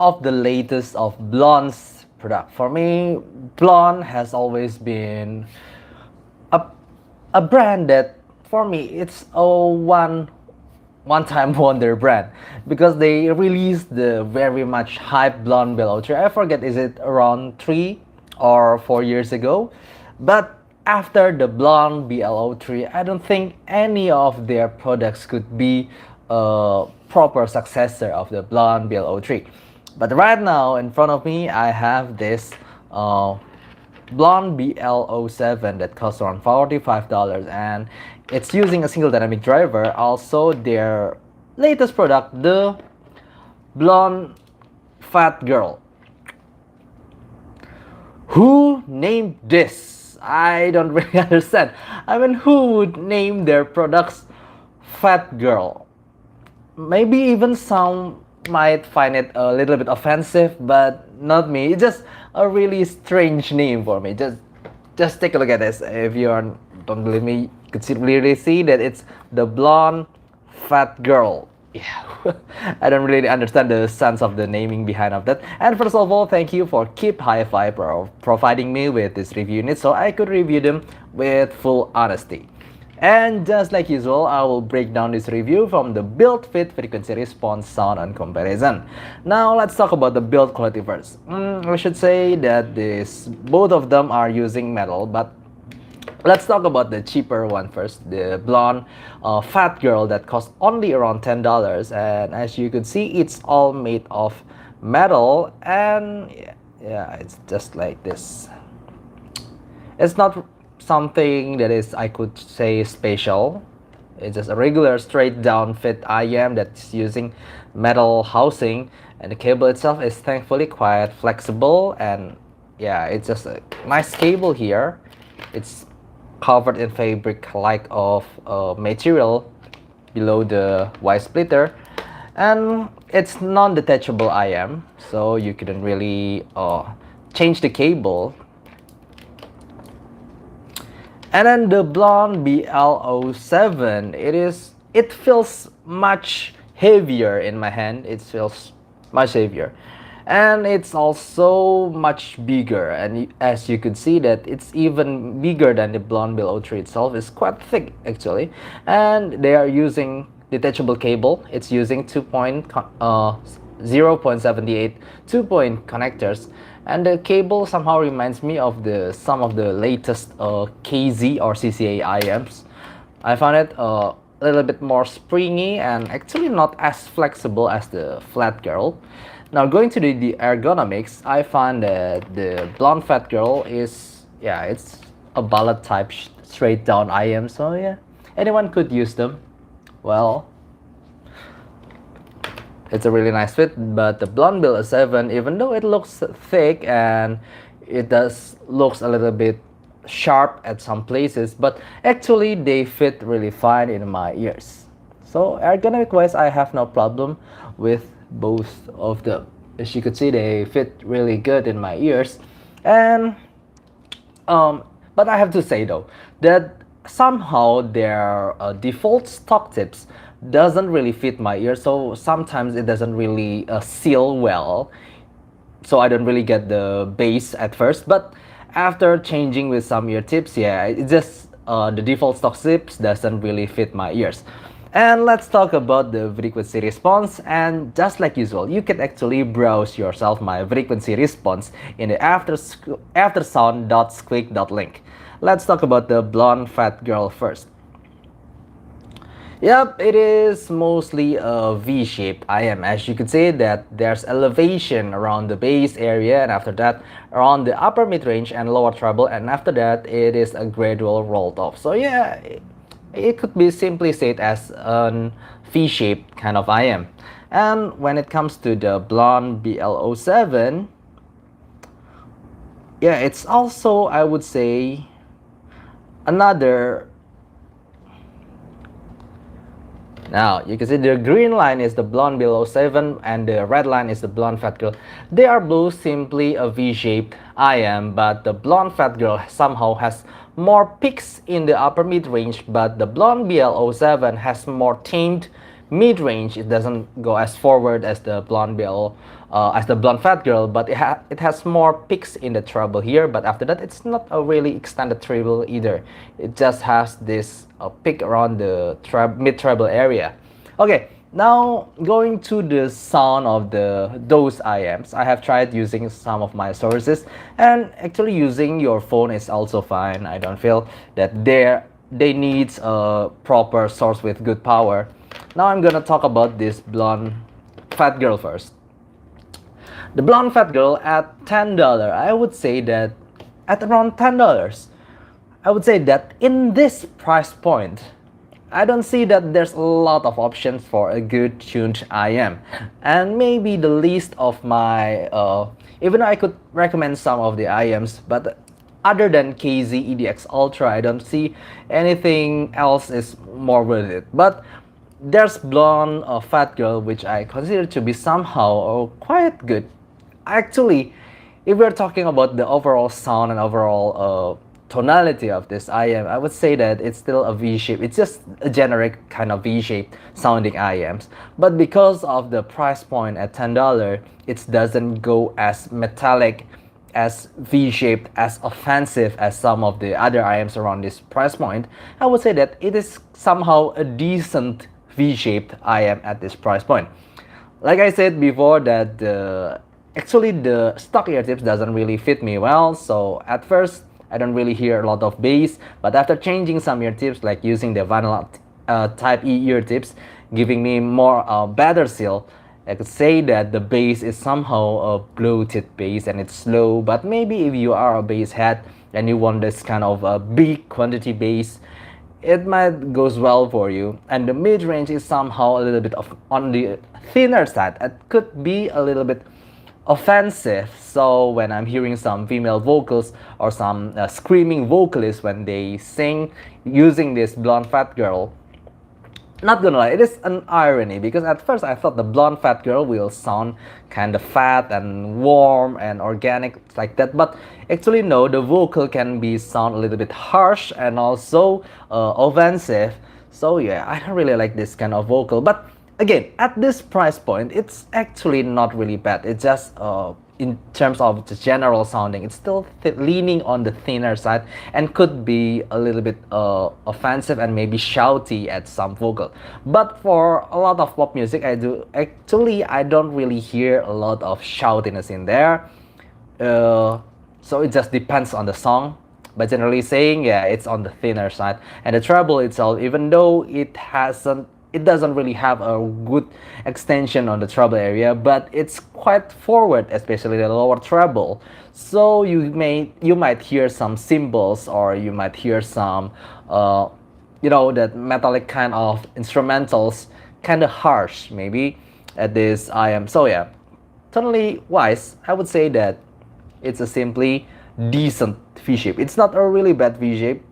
of the latest of Blon's product. For me, Blon has always been a, a brand that, for me, it's a one-time wonder brand, because they released the very much hype Blon Bl07. I forget, is it around 3 or 4 years ago? But after the Blon Bl03, I don't think any of their products could be a proper successor of the Blon Bl03. But right now in front of me, I have this Blon Bl07 that costs around $45, and it's using a single dynamic driver. Also, their latest product, the Blonde Fat Girl. Who named this? I don't really understand. I mean, who would name their products Fat Girl? Maybe even some might find it a little bit offensive, but not me. It's just a really strange name for me. Just take a look at this. If you don't believe me, you could clearly see that it's the Blonde Fat Girl. Yeah, I don't really understand the sense of the naming behind of that. And first of all, thank you for Keep Hi-Fi providing me with this review unit so I could review them with full honesty. And just like usual, I will break down this review from the build, fit, frequency response, sound, and comparison. Now let's talk about the build quality first. I should say that both of them are using metal, but let's talk about the cheaper one first, the Blonde Fat Girl that costs only around $10. And as you can see, it's all made of metal, and yeah, it's just like this. It's not something that is, I could say, special. It's just a regular straight down fit IM that's using metal housing, and the cable itself is thankfully quite flexible, and yeah, it's just a nice cable here. It's covered in fabric like of material below the Y splitter, and it's non-detachable IM, so you couldn't really change the cable. And then the Blon Bl07, it feels much heavier in my hand. It feels much heavier, and it's also much bigger. And as you can see, that it's even bigger than the Blon Bl03 itself. It's quite thick actually, and they are using detachable cable. It's using 0.78 2-point connectors, and the cable somehow reminds me of some of the latest KZ or CCA IMs. I found it a little bit more springy and actually not as flexible as the Flat Girl. Now going to the ergonomics, I find that the Blonde Fat Girl is, yeah, it's a ballad type straight down IM, so yeah, anyone could use them. Well, it's a really nice fit. But the Blon Bl07, even though it looks thick and it looks a little bit sharp at some places, but actually they fit really fine in my ears. So ergonomic wise, I have no problem with both of them. As you could see, they fit really good in my ears. And but I have to say though that somehow their default stock tips doesn't really fit my ear, so sometimes it doesn't really seal well, so I don't really get the bass at first. But after changing with some ear tips, yeah, it just the default stock tips doesn't really fit my ears. And let's talk about the frequency response. And just like usual, you can actually browse yourself my frequency response in the aftersound.squig.link. Let's talk about the Blonde Fat Girl first. Yep, it is mostly a V-shaped IM. As you can see that there's elevation around the bass area, and after that around the upper mid-range and lower treble, and after that it is a gradual rolled off. So yeah, it could be simply said as a V-shaped kind of IM. And when it comes to the Blon Bl07, yeah, it's also, I would say, another. Now, you can see the green line is the Blon Bl07 and the red line is the Blonde Fat Girl. They are both simply a V-shaped IM, but the Blonde Fat Girl somehow has more peaks in the upper mid-range, but the Blon Bl07 has more tamed mid-range. It doesn't go as forward as the blonde fat girl, but it has more peaks in the treble here. But after that, it's not a really extended treble either. It just has this peak around the mid treble area. Okay, now going to the sound of those IMs. I have tried using some of my sources, and actually using your phone is also fine. I don't feel that they need a proper source with good power. Now I'm gonna talk about this blonde fat girl first. The blonde fat girl at $10, I would say that at around $10, I would say that in this price point, I don't see that there's a lot of options for a good tuned IM. And maybe the least of my, even though I could recommend some of the IMs, but other than KZ EDX Ultra, I don't see anything else is more worth it. But there's Blonde Fat Girl, which I consider to be somehow quite good. Actually, if we're talking about the overall sound and overall tonality of this IM, I would say that it's still a V-shape. It's just a generic kind of V-shape sounding IMs. But because of the price point at $10, it doesn't go as metallic, as V-shaped, as offensive as some of the other IMs around this price point. I would say that it is somehow a decent V-shaped IM at this price point. Like I said before, that actually the stock ear tips doesn't really fit me well, so at first I don't really hear a lot of bass, but after changing some ear tips, like using the vanilla type E ear tips, giving me more better seal, I could say that the bass is somehow a bloated bass and it's slow. But maybe if you are a bass head and you want this kind of big quantity bass, it might goes well for you. And the mid-range is somehow a little bit on the thinner side. It could be a little bit offensive. So when I'm hearing some female vocals or some screaming vocalists when they sing using this blonde fat girl, not gonna lie, it is an irony, because at first I thought the blonde fat girl will sound kind of fat and warm and organic like that, but actually no, the vocal can be sound a little bit harsh and also offensive. So yeah, I don't really like this kind of vocal. But again, at this price point, it's actually not really bad. It's just in terms of the general sounding, it's still leaning on the thinner side and could be a little bit offensive and maybe shouty at some vocal. But for a lot of pop music, I don't really hear a lot of shoutiness in there. So it just depends on the song. But generally saying, yeah, it's on the thinner side. And the treble itself, even though it doesn't really have a good extension on the treble area, but it's quite forward, especially the lower treble. So you might hear some cymbals, or you might hear some that metallic kind of instrumentals, kind of harsh maybe at this IM. So yeah, tonally wise, I would say that it's a simply decent V-shape. It's not a really bad V-shape.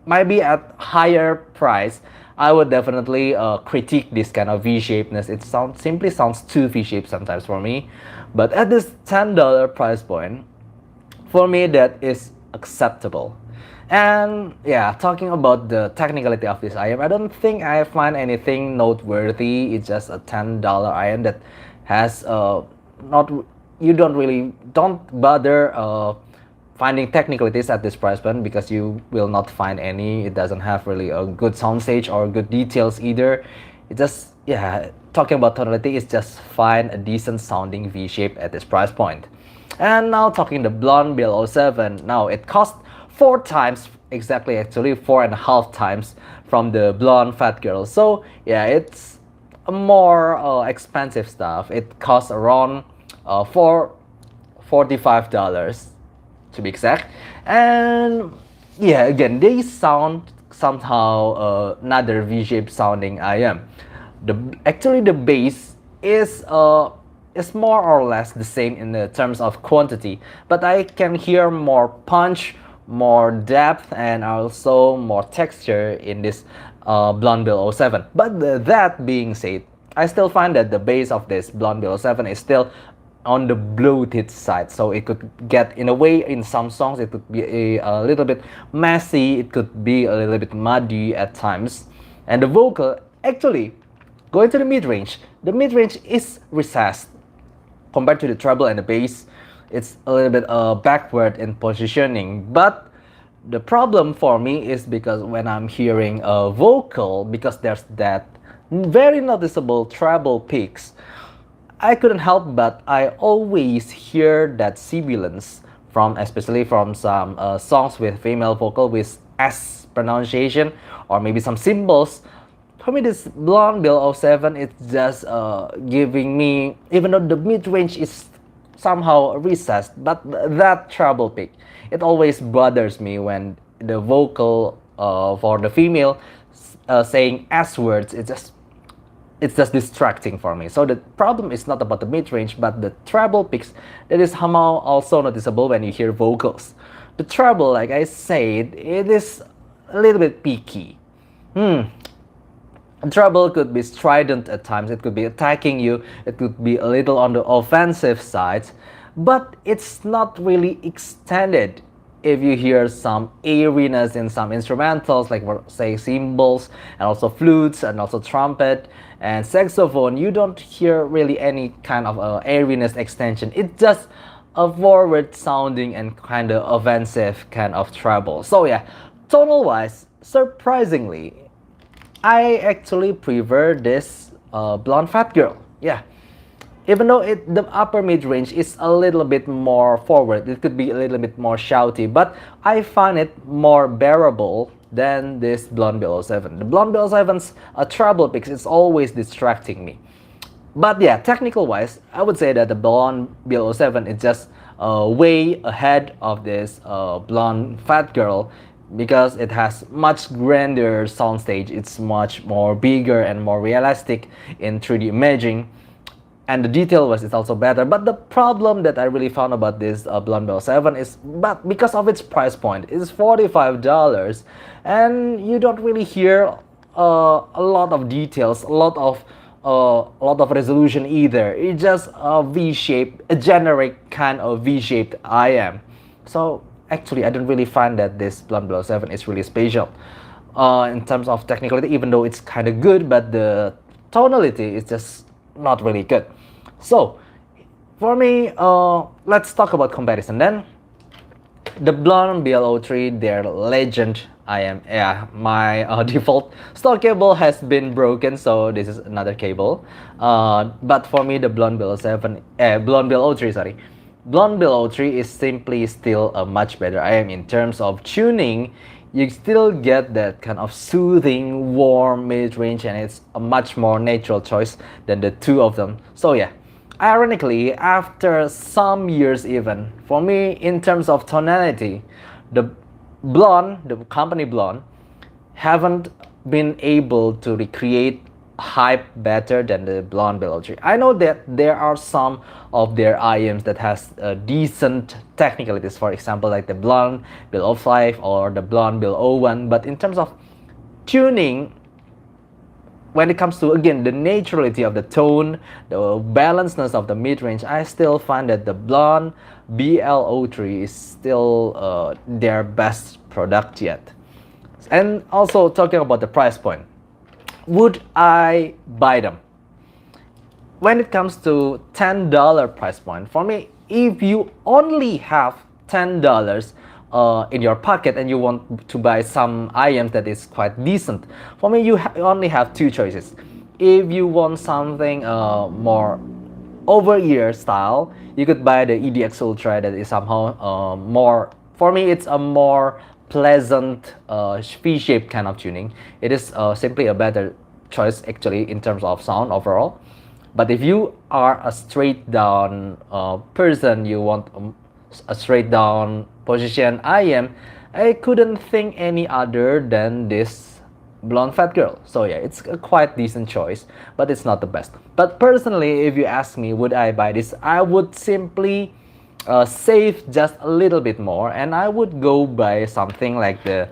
Maybe at higher price, I would definitely critique this kind of V-shapeness. It simply sounds too V-shaped sometimes for me. But at this $10 price point, for me that is acceptable. And yeah, talking about the technicality of this IM, I don't think I find anything noteworthy. It's just a $10 IM that has don't bother finding technicalities at this price point, because you will not find any. It doesn't have really a good soundstage or good details either. It just, yeah, talking about tonality, is just find a decent sounding V-shape at this price point. And now talking the Blon Bl07, now it costs 4 times, exactly actually 4.5 times from the Blonde Fat Girl. So yeah, it's a more expensive stuff. It costs around $45 to be exact. And yeah, again, they sound somehow another V-shaped sounding IM. Actually the bass is more or less the same in the terms of quantity, but I can hear more punch, more depth, and also more texture in this Blon Bl07. But that being said, I still find that the bass of this Blon Bl07 is still on the bloated side. So it could get, in a way, in some songs it could be a little bit messy, it could be a little bit muddy at times. And the vocal, actually, Going to the mid-range is recessed compared to the treble and the bass. It's a little bit backward in positioning, but the problem for me is because when I'm hearing a vocal, because there's that very noticeable treble peaks, I couldn't help but I always hear that sibilance from, especially from some songs with female vocal with S pronunciation, or maybe some symbols. For me, this Blon Bl07, it's just giving me, even though the mid range is somehow recessed, but that treble peak, it always bothers me when the vocal for the female saying S words. It's just distracting for me. So the problem is not about the mid range, but the treble peaks that is somehow also noticeable when you hear vocals. The treble, like I said, it is a little bit peaky. Treble could be strident at times, it could be attacking you, it could be a little on the offensive side, but it's not really extended. If you hear some airiness in some instrumentals, like say cymbals and also flutes and also trumpet and saxophone, you don't hear really any kind of airiness extension. It's just a forward sounding and kind of offensive kind of treble. So yeah, tonal wise, surprisingly, I actually prefer this Blonde Fat Girl. Yeah, even though the upper mid range is a little bit more forward, it could be a little bit more shouty, but I find it more bearable than this Blon Bl07. The Blon Bl07's treble picks is always distracting me. But yeah, technical wise, I would say that the Blon Bl07 is just way ahead of this Blonde Fat Girl, because it has much grander soundstage. It's much more bigger and more realistic in 3D imaging, and the detail was is also better. But the problem that I really found about this Blon Bl07 is, but because of its price point, it's $45, and you don't really hear a lot of details, a lot of resolution either. It's just a V-shaped, a generic kind of V-shaped IM. So actually, I don't really find that this Blon Bl07 is really special in terms of technicality, even though it's kind of good, but the tonality is just not really good. So for me, let's talk about comparison then. The Blon Bl03, their legend. My default stock cable has been broken, so this is another cable. But for me, the Blon Bl03, sorry. Blon Bl03 is simply still a much better IM in terms of tuning. You still get that kind of soothing, warm mid-range, and it's a much more natural choice than the two of them. So yeah, ironically, after some years even, for me, in terms of tonality, the company Blon, haven't been able to recreate hype better than the Blon Bl03. I know that there are some of their IMs that has decent technicalities, for example, like the Blon Bl05 or the Blon Bl01, but in terms of tuning, when it comes to, again, the naturality of the tone, the balancedness of the mid-range, I still find that the Blon Bl03 is still their best product yet. And also talking about the price point, would I buy them? When it comes to $10 price point, for me, if you only have $10 in your pocket and you want to buy some IMs that is quite decent, for me, you only have two choices. If you want something more over-ear style, you could buy the EDX Ultra, that is somehow more, for me, it's a more pleasant V-shaped kind of tuning. It is simply a better choice actually in terms of sound overall. But if you are a straight down person, you want a straight down position IM, I couldn't think any other than this Blonde Fat Girl. So yeah, it's a quite decent choice, but it's not the best. But personally, if you ask me, would I buy this? I would simply save just a little bit more, and I would go buy something like the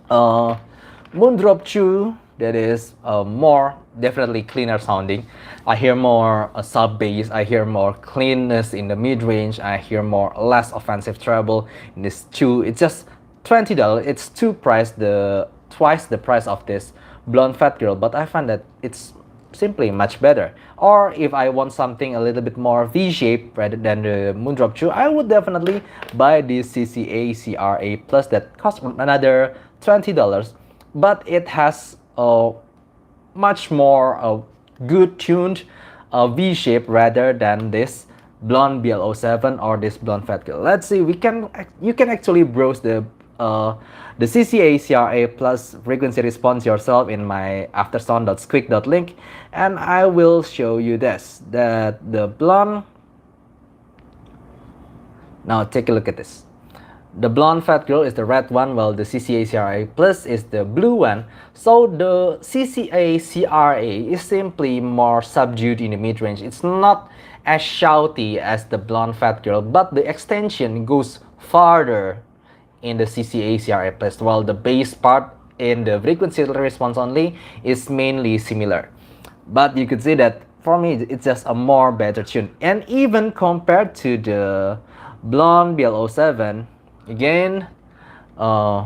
Moondrop 2, that is more definitely cleaner sounding. I hear more sub bass, I hear more cleanness in the mid range, I hear more less offensive treble in this 2. It's just $20. It's twice the price of this Blonde Fat Girl, but I find that it's simply much better. Or if I want something a little bit more V-shape rather than the Moondrop 2, I would definitely buy this CCA CRA Plus that costs another $20, but it has a much more good tuned V-shape rather than this Blon Bl07 or this Blon Fat Girl. Let's see, you can actually browse the CCA CRA plus frequency response yourself in my aftersound.squig.link, and I will show you this, that the Blon. Now take a look at this. The Blonde Fat Girl is the red one, while the CCA CRA Plus is the blue one. So the CCA CRA is simply more subdued in the mid-range. It's not as shouty as the Blonde Fat Girl, but the extension goes farther in the CCA CRA Plus, while the bass part in the frequency response only is mainly similar. But you could see that for me it's just a more better tune. And even compared to the Blon Bl07, again, the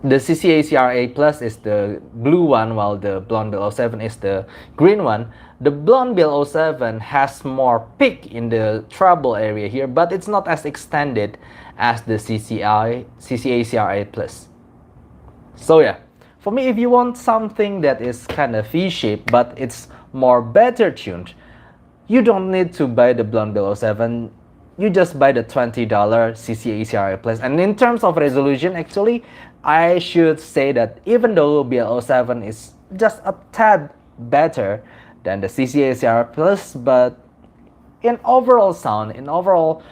CCA CRA Plus is the blue one, while the Blon Bl07 is the green one. The Blon Bl07 has more peak in the treble area here, but it's not as extended as the CCA CRA Plus. So yeah, for me, if you want something that is kind of V-shaped but it's more better tuned, you don't need to buy the Blon Bl07. You just buy the $20 CCA CRA Plus. And in terms of resolution, actually, I should say that even though Bl07 is just a tad better than the CCA CRA Plus, but in overall sound, in overall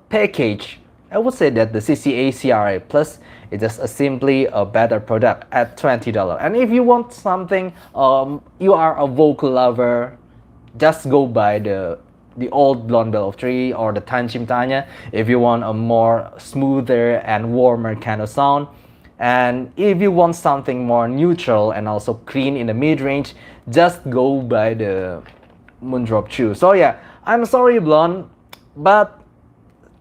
package, I would say that the CCA CRA Plus is just simply a better product at $20. And if you want something, you are a vocal lover, just go buy the old Blon Bl03 or the Tan Chim Tanya if you want a more smoother and warmer kind of sound. And if you want something more neutral and also clean in the mid-range, just go buy the Moondrop 2. So yeah, I'm sorry Blon, but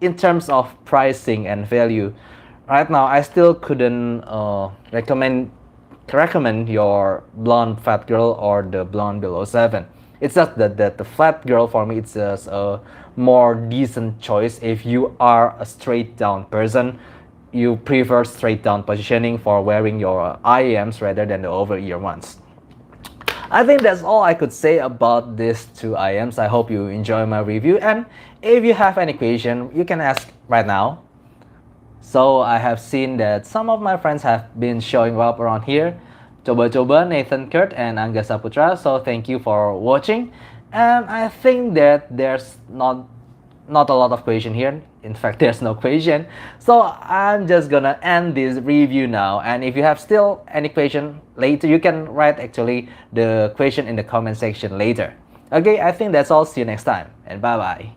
in terms of pricing and value, right now I still couldn't recommend your Blonde Fat Girl or the Blon Bl07. It's just that the Fat Girl for me, it's just a more decent choice if you are a straight down person. You prefer straight down positioning for wearing your IEMs rather than the over ear ones. I think that's all I could say about these two IEMs. I hope you enjoy my review, and if you have any question, you can ask right now. So I have seen that some of my friends have been showing up around here. Coba-coba, Nathan Kurt, and Angga Saputra. So thank you for watching. And I think that there's not a lot of question here. In fact, there's no question. So I'm just gonna end this review now. And if you have still any question later, you can write actually the question in the comment section later. Okay, I think that's all. See you next time, and bye bye.